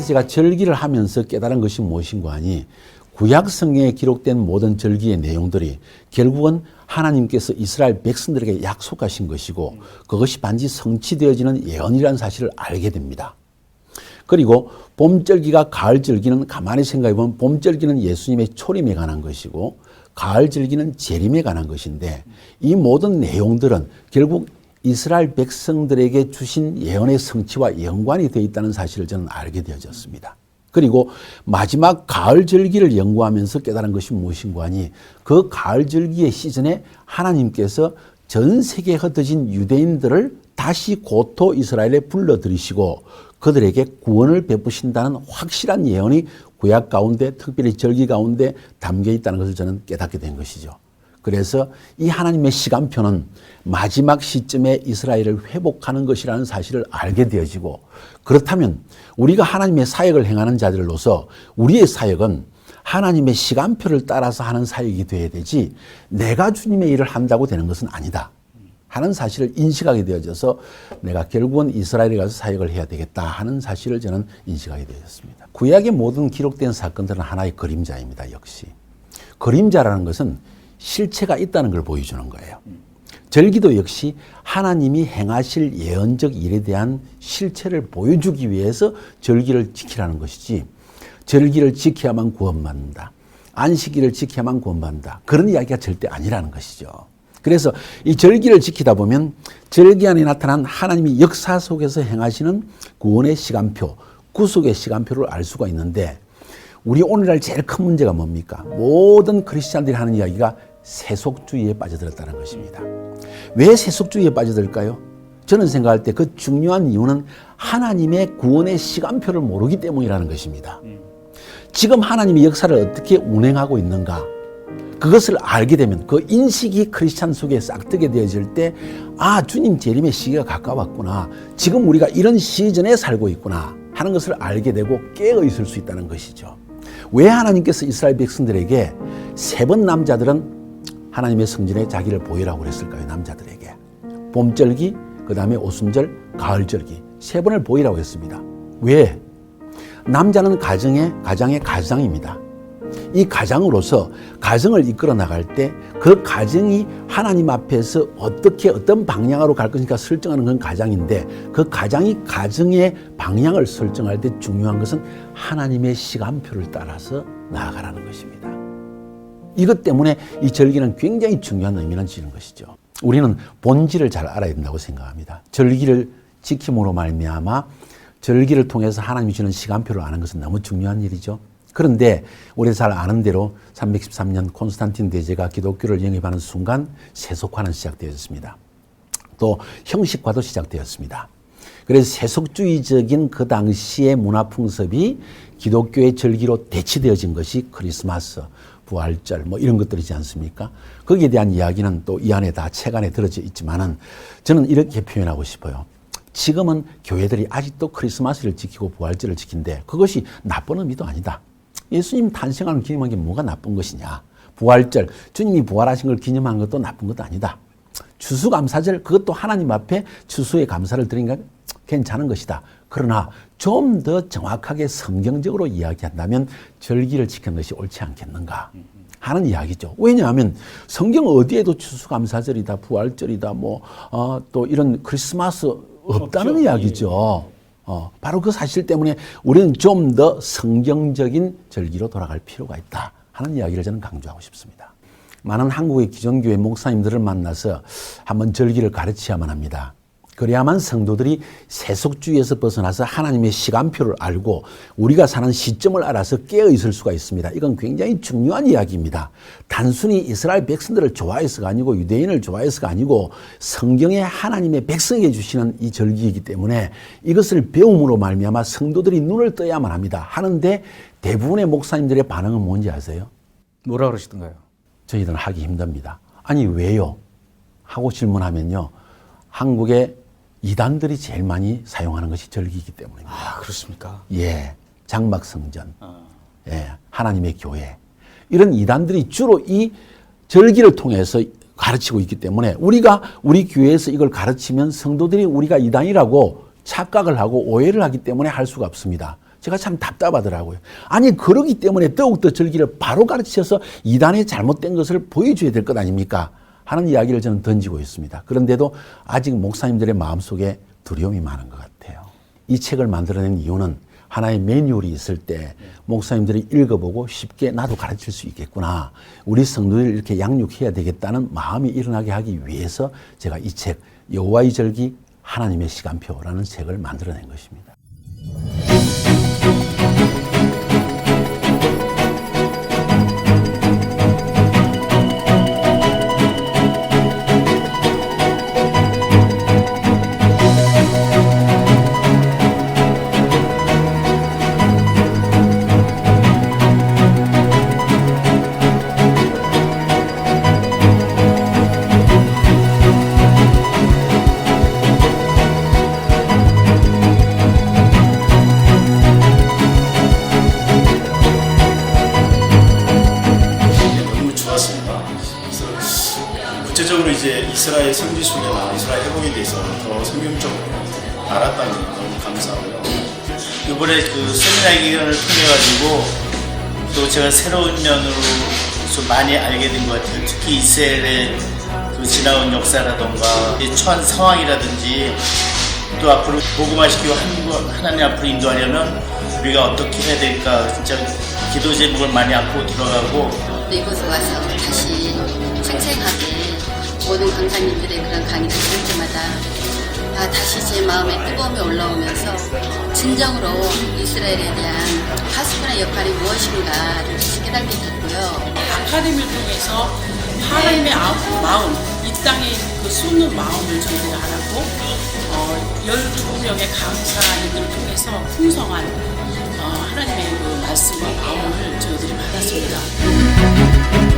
그래서 제가 절기를 하면서 깨달은 것이 무엇인가 하니 구약 성경에 기록된 모든 절기의 내용들이 결국은 하나님께서 이스라엘 백성들에게 약속하신 것이고 그것이 반드시 성취되어지는 예언이라는 사실을 알게 됩니다. 그리고 봄절기가 가을절기는 가만히 생각해보면 봄절기는 예수님의 초림에 관한 것이고 가을절기는 재림에 관한 것인데 이 모든 내용들은 결국 이스라엘 백성들에게 주신 예언의 성취와 연관이 되어 있다는 사실을 저는 알게 되어졌습니다. 그리고 마지막 가을절기를 연구하면서 깨달은 것이 무엇인가 하니 그 가을절기의 시즌에 하나님께서 전 세계에 흩어진 유대인들을 다시 고토 이스라엘에 불러들이시고 그들에게 구원을 베푸신다는 확실한 예언이 구약 가운데 특별히 절기 가운데 담겨 있다는 것을 저는 깨닫게 된 것이죠. 그래서 이 하나님의 시간표는 마지막 시점에 이스라엘을 회복하는 것이라는 사실을 알게 되어지고 그렇다면 우리가 하나님의 사역을 행하는 자들로서 우리의 사역은 하나님의 시간표를 따라서 하는 사역이 되어야 되지 내가 주님의 일을 한다고 되는 것은 아니다 하는 사실을 인식하게 되어져서 내가 결국은 이스라엘에 가서 사역을 해야 되겠다 하는 사실을 저는 인식하게 되었습니다. 구약의 모든 기록된 사건들은 하나의 그림자입니다. 역시 그림자라는 것은 실체가 있다는 걸 보여주는 거예요. 절기도 역시 하나님이 행하실 예언적 일에 대한 실체를 보여주기 위해서 절기를 지키라는 것이지 절기를 지켜야만 구원받는다. 안식일을 지켜야만 구원받는다. 그런 이야기가 절대 아니라는 것이죠. 그래서 이 절기를 지키다 보면 절기 안에 나타난 하나님이 역사 속에서 행하시는 구원의 시간표, 구속의 시간표를 알 수가 있는데 우리 오늘날 제일 큰 문제가 뭡니까? 모든 크리스찬들이 하는 이야기가 세속주의에 빠져들었다는 것입니다. 왜 세속주의에 빠져들까요? 저는 생각할 때 그 중요한 이유는 하나님의 구원의 시간표를 모르기 때문이라는 것입니다. 지금 하나님이 역사를 어떻게 운행하고 있는가 그것을 알게 되면 그 인식이 크리스찬 속에 싹트게 되어질 때 아, 주님 재림의 시기가 가까웠구나. 지금 우리가 이런 시즌에 살고 있구나 하는 것을 알게 되고 깨어 있을 수 있다는 것이죠. 왜 하나님께서 이스라엘 백성들에게 세 번 남자들은 하나님의 성전에 자기를 보이라고 그랬을까요? 남자들에게. 봄절기, 그 다음에 오순절, 가을절기. 세 번을 보이라고 했습니다. 왜? 남자는 가장의 가장입니다. 이 가장으로서 가정을 이끌어 나갈 때 그 가정이 하나님 앞에서 어떤 방향으로 갈 것인가 설정하는 건 가장인데 그 가장이 가정의 방향을 설정할 때 중요한 것은 하나님의 시간표를 따라서 나아가라는 것입니다. 이것 때문에 이 절기는 굉장히 중요한 의미를 지는 것이죠. 우리는 본질을 잘 알아야 된다고 생각합니다. 절기를 지킴으로 말미암아 절기를 통해서 하나님이 주는 시간표를 아는 것은 너무 중요한 일이죠. 그런데 우리 잘 아는 대로 313년 콘스탄틴 대제가 기독교를 영입하는 순간 세속화는 시작되었습니다. 또 형식화도 시작되었습니다. 그래서 세속주의적인 그 당시의 문화 풍습이 기독교의 절기로 대치되어진 것이 크리스마스, 부활절 뭐 이런 것들이지 않습니까? 거기에 대한 이야기는 또 이 안에 다 책 안에 들어져 있지만은 저는 이렇게 표현하고 싶어요. 지금은 교회들이 아직도 크리스마스를 지키고 부활절을 지킨데 그것이 나쁜 의미도 아니다. 예수님 탄생하는 기념한 게 뭐가 나쁜 것이냐. 부활절, 주님이 부활하신 걸 기념한 것도 나쁜 것도 아니다. 추수감사절, 그것도 하나님 앞에 추수의 감사를 드리니까 괜찮은 것이다. 그러나 좀 더 정확하게 성경적으로 이야기한다면 절기를 지키는 것이 옳지 않겠는가 하는 이야기죠. 왜냐하면 성경 어디에도 추수감사절이다, 부활절이다, 또 이런 크리스마스 없다는 없죠. 이야기죠. 바로 그 사실 때문에 우리는 좀 더 성경적인 절기로 돌아갈 필요가 있다 하는 이야기를 저는 강조하고 싶습니다. 많은 한국의 기존교회 목사님들을 만나서 한번 절기를 가르쳐야만 합니다. 그래야만 성도들이 세속주의에서 벗어나서 하나님의 시간표를 알고 우리가 사는 시점을 알아서 깨어 있을 수가 있습니다. 이건 굉장히 중요한 이야기입니다. 단순히 이스라엘 백성들을 좋아해서가 아니고 유대인을 좋아해서가 아니고 성경에 하나님의 백성에게 주시는 이 절기이기 때문에 이것을 배움으로 말미암아 성도들이 눈을 떠야만 합니다. 하는데 대부분의 목사님들의 반응은 뭔지 아세요? 뭐라 그러시던가요? 저희들은 하기 힘듭니다. 아니 왜요? 하고 질문하면요. 한국의 이단들이 제일 많이 사용하는 것이 절기이기 때문입니다. 아, 그렇습니까? 예. 장막성전. 예. 하나님의 교회. 이런 이단들이 주로 이 절기를 통해서 가르치고 있기 때문에 우리가 우리 교회에서 이걸 가르치면 성도들이 우리가 이단이라고 착각을 하고 오해를 하기 때문에 할 수가 없습니다. 제가 참 답답하더라고요. 아니 그러기 때문에 더욱더 절기를 바로 가르쳐서 이단의 잘못된 것을 보여줘야 될 것 아닙니까? 하는 이야기를 저는 던지고 있습니다. 그런데도 아직 목사님들의 마음속에 두려움이 많은 것 같아요. 이 책을 만들어낸 이유는 하나의 매뉴얼이 있을 때 목사님들이 읽어보고 쉽게 나도 가르칠 수 있겠구나. 우리 성도들을 이렇게 양육해야 되겠다는 마음이 일어나게 하기 위해서 제가 이 책 여호와의 절기 하나님의 시간표라는 책을 만들어낸 것입니다. 너무 좋았습니다. 그래서 구체적으로 이제 이스라엘 성지 순회나 이스라엘 회복에 대해서 더 성경적으로 알았다니 너무 감사하고요. 이번에 그 세미나 기간을 통해 가지고 또 제가 새로운 면으로 좀 많이 알게 된 것 같아요. 특히 이스라엘의 그 지나온 역사라던가 처한 상황이라든지 또 앞으로 복음화시키고 하나님 앞으로 인도하려면 우리가 어떻게 해야 될까 진짜 기도 제목을 많이 안고 들어가고 이곳에 와서 다시 생생하게 모든 강사님들의 그런 강의를 들을 때마다 다시 제 마음에 뜨거움이 올라오면서 진정으로 이스라엘에 대한 파수꾼의 역할이 무엇인가를 다시 깨닫게 됐고요. 아카데미를 통해서 하나님의 마음, 이 땅의 그 쏟는 마음을 저희들이 알았고 12명의 강사님들을 통해서 풍성한 하나님의 그 말씀과 마음을 저희들이 받았습니다.